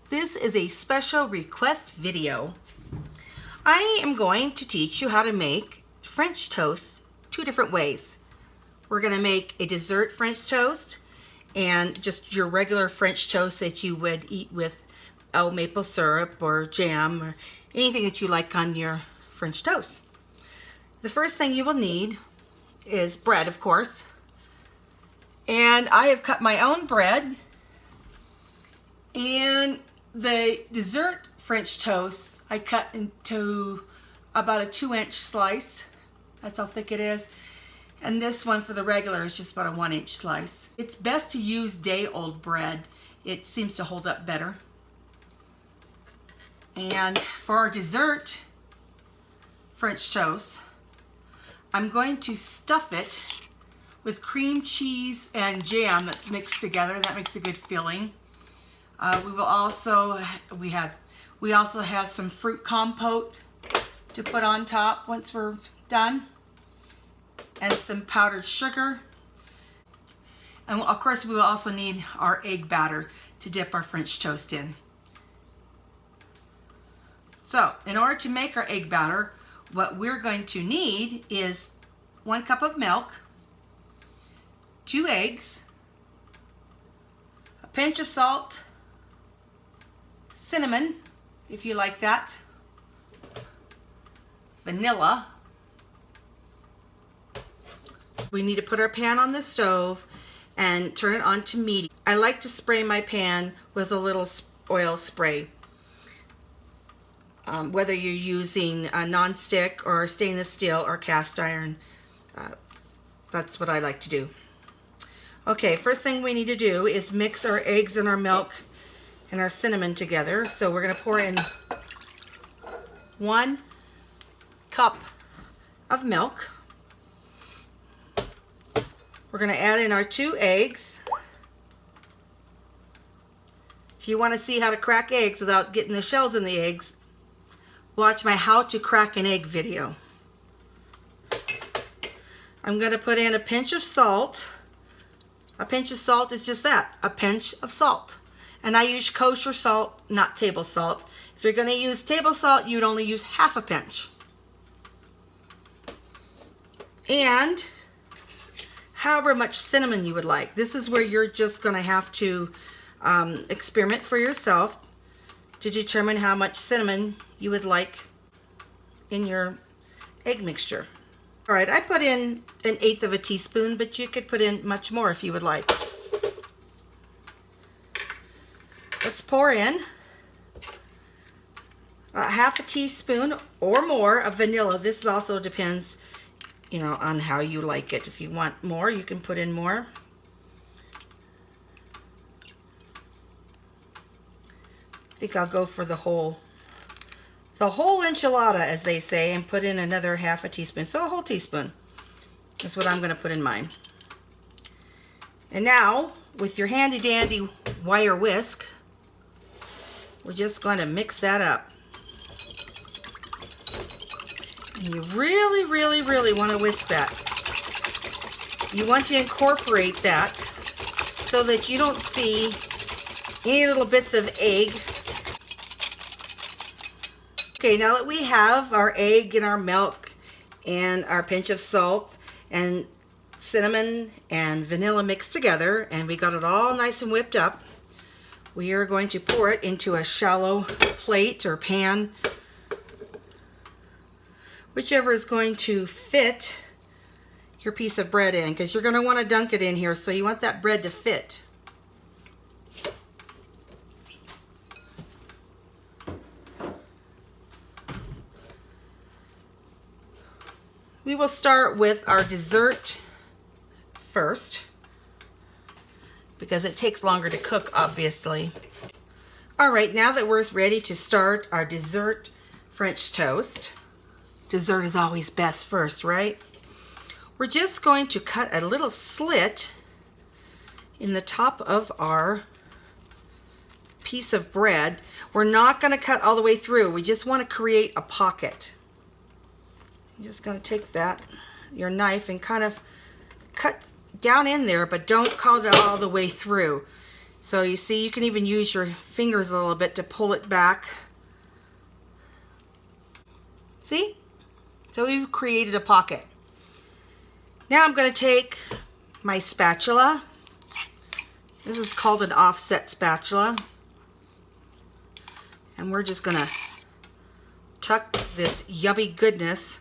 This is a special request video. I am going to teach you how to make French toast two different ways. We're going to make a dessert French toast and just your regular French toast that you would eat with maple syrup or jam or anything that you like on your French toast. The first thing you will need is bread, of course. And I have cut my own bread. And the dessert French toast I cut into about a 2-inch slice. That's how thick it is. And this one for the regular is just about a 1-inch slice. It's best to use day-old bread. It seems to hold up better. And for our dessert French toast, I'm going to stuff it with cream cheese and jam that's mixed together. That makes a good filling. We also have some fruit compote to put on top once we're done, and some powdered sugar. And of course we will also need our egg batter to dip our French toast in. So in order to make our egg batter, what we're going to need is 1 cup of milk, 2 eggs, a pinch of salt, cinnamon, if you like that, vanilla. We need to put our pan on the stove and turn it on to medium. I like to spray my pan with a little oil spray. Whether you're using a non-stick or stainless steel or cast iron, that's what I like to do. Okay, first thing we need to do is mix our eggs and our milk and our cinnamon together. So we're going to pour in 1 cup of milk. We're going to add in our 2 eggs. If you want to see how to crack eggs without getting the shells in the eggs, watch my how to crack an egg video. I'm going to put in a pinch of salt. A pinch of salt is just that, a pinch of salt. And I use kosher salt, not table salt. If you're going to use table salt, you'd only use half a pinch. And however much cinnamon you would like. This is where you're just going to have to experiment for yourself to determine how much cinnamon you would like in your egg mixture. All right, I put in 1/8 of a teaspoon, but you could put in much more if you would like. Let's pour in half a teaspoon or more of vanilla. This also depends, on how you like it. If you want more, you can put in more. I think I'll go for the whole enchilada, as they say, and put in another half a teaspoon. So a whole teaspoon. That's what I'm going to put in mine. And now, with your handy dandy wire whisk, we're just going to mix that up. And you really, really, really want to whisk that. You want to incorporate that so that you don't see any little bits of egg. Okay, now that we have our egg and our milk and our pinch of salt and cinnamon and vanilla mixed together, and we got it all nice and whipped up, we are going to pour it into a shallow plate or pan, whichever is going to fit your piece of bread in, because you're going to want to dunk it in here, so you want that bread to fit. We will start with our dessert first, because it takes longer to cook, obviously. All right, now that we're ready to start our dessert French toast, dessert is always best first, right? We're just going to cut a little slit in the top of our piece of bread. We're not going to cut all the way through. We just want to create a pocket. You're just going to take your knife and kind of cut down in there, but don't cut it all the way through. So you see, you can even use your fingers a little bit to pull it back. See? So we've created a pocket. Now I'm going to take my spatula. This is called an offset spatula. And we're just going to tuck this yummy goodness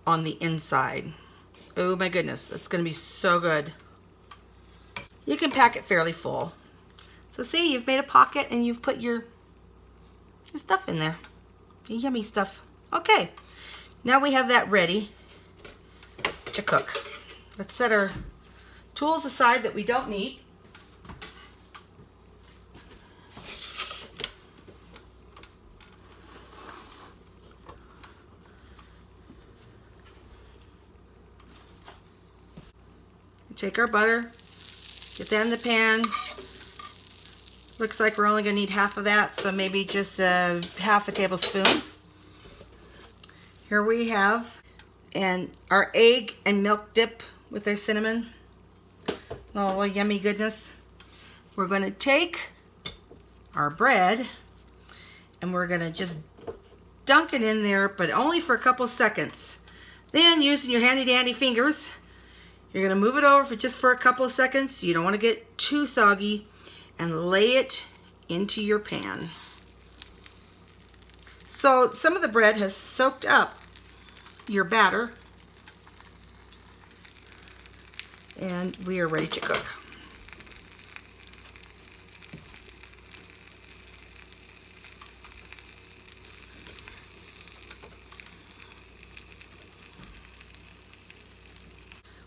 on the inside. Oh my goodness, it's going to be so good. You can pack it fairly full. So see, you've made a pocket and you've put your stuff in there. Your yummy stuff. Okay, now we have that ready to cook. Let's set our tools aside that we don't need. Take our butter, get that in the pan. Looks like we're only going to need half of that, so maybe just half a tablespoon. Here we have and our egg and milk dip with our cinnamon. All yummy goodness. We're going to take our bread and we're going to just dunk it in there, but only for a couple seconds. Then, using your handy dandy fingers, you're going to move it over for just for a couple of seconds. You don't want to get too soggy, and lay it into your pan. So some of the bread has soaked up your batter, and we are ready to cook.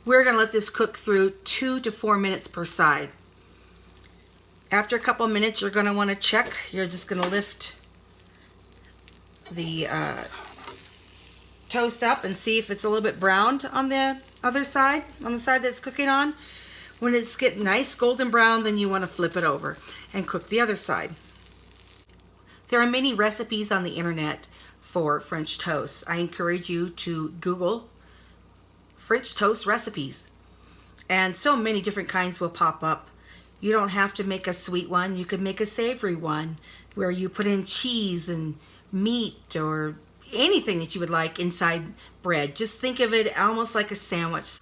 We're going to let this cook through 2 to 4 minutes per side. After a couple of minutes, you're going to want to check. You're just going to lift the toast up and see if it's a little bit browned on the other side, on the side that's cooking on. When it's getting nice golden brown, then you want to flip it over and cook the other side. There are many recipes on the internet for French toast. I encourage you to Google French toast recipes, and so many different kinds will pop up. You don't have to make a sweet one. You could make a savory one where you put in cheese and meat or anything that you would like inside bread. Just think of it almost like a sandwich.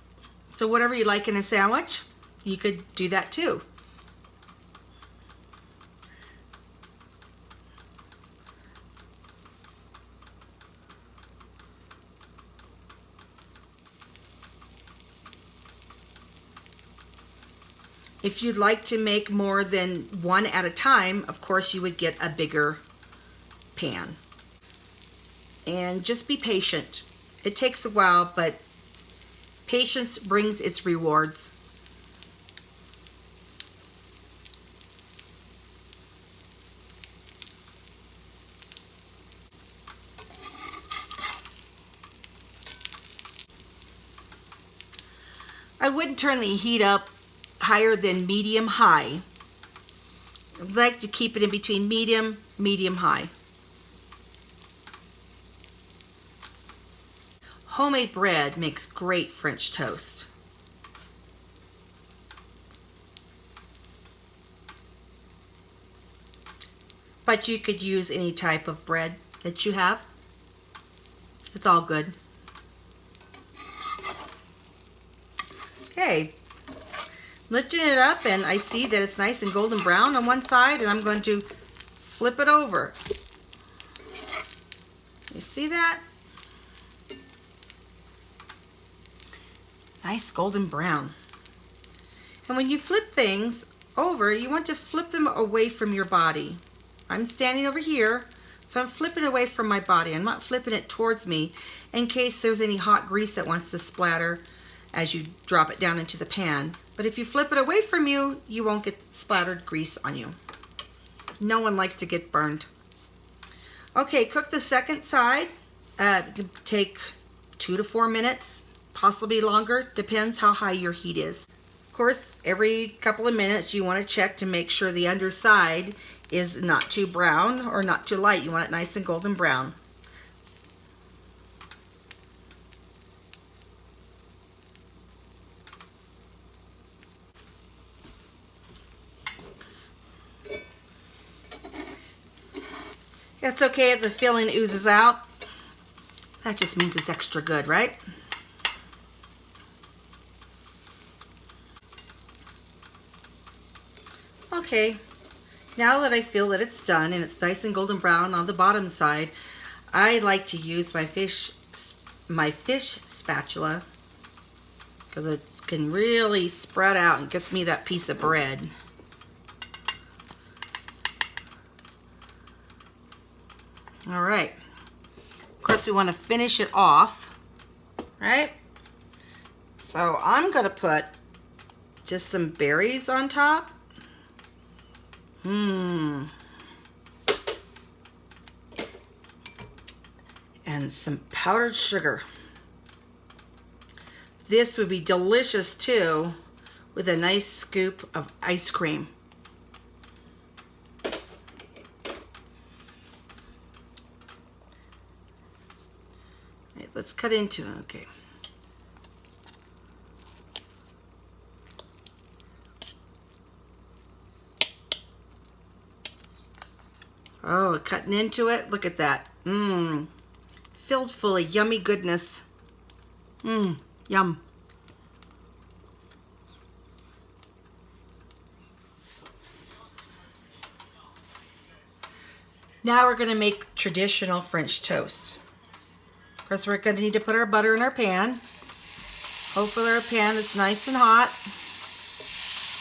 So whatever you like in a sandwich, you could do that too. If you'd like to make more than one at a time, of course you would get a bigger pan. And just be patient. It takes a while, but patience brings its rewards. I wouldn't turn the heat up higher than medium-high. I'd like to keep it in between medium-high. Homemade bread makes great French toast. But you could use any type of bread that you have. It's all good. Okay. Lifting it up, and I see that it's nice and golden brown on one side, and I'm going to flip it over. You see that? Nice golden brown. And when you flip things over, you want to flip them away from your body. I'm standing over here, so I'm flipping away from my body. I'm not flipping it towards me in case there's any hot grease that wants to splatter as you drop it down into the pan. But if you flip it away from you, you won't get splattered grease on you. No one likes to get burned. Okay, cook the second side. It can take 2 to 4 minutes, possibly longer, depends how high your heat is. Of course, every couple of minutes you want to check to make sure the underside is not too brown or not too light. You want it nice and golden brown. It's okay if the filling oozes out. That just means it's extra good, right? Okay, now that I feel that it's done and it's nice and golden brown on the bottom side, I like to use my fish spatula because it can really spread out and get me that piece of bread. All right. Of course, we want to finish it off, right? So I'm going to put just some berries on top. And some powdered sugar. This would be delicious too with a nice scoop of ice cream. Right, let's cut into it. Okay. Oh, cutting into it. Look at that. Filled full of yummy goodness. Yum. Now we're going to make traditional French toast. Of course, we're going to need to put our butter in our pan. Hopefully our pan is nice and hot.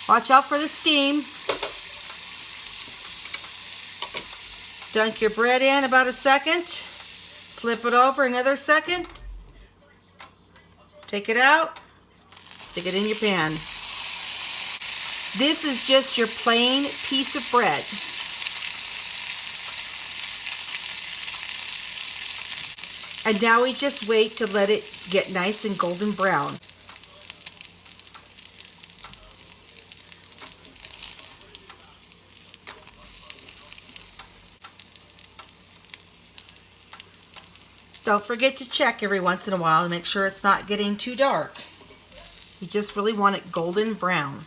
Watch out for the steam. Dunk your bread in about a second. Flip it over another second. Take it out. Stick it in your pan. This is just your plain piece of bread. And now we just wait to let it get nice and golden brown. Don't forget to check every once in a while to make sure it's not getting too dark. You just really want it golden brown.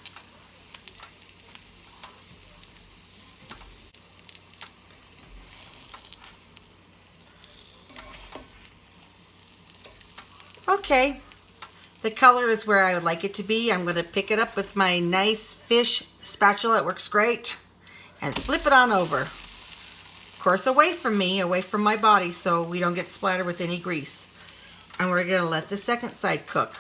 Okay, the color is where I would like it to be. I'm going to pick it up with my nice fish spatula. It works great. And flip it on over. Of course, away from me, away from my body, so we don't get splattered with any grease. And we're going to let the second side cook.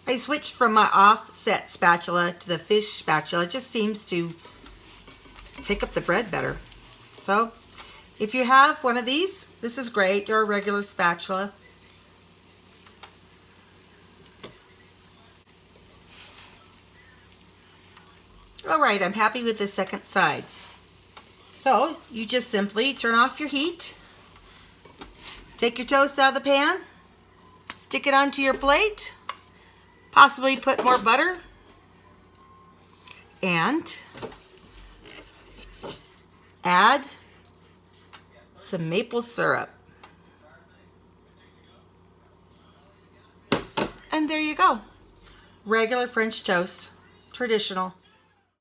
I switched from my offset spatula to the fish spatula. It just seems to pick up the bread better. So, if you have one of these, this is great, or a regular spatula. Alright, I'm happy with the second side. So, you just simply turn off your heat, take your toast out of the pan, stick it onto your plate, possibly put more butter, and add some maple syrup. And there you go. Regular French toast, traditional.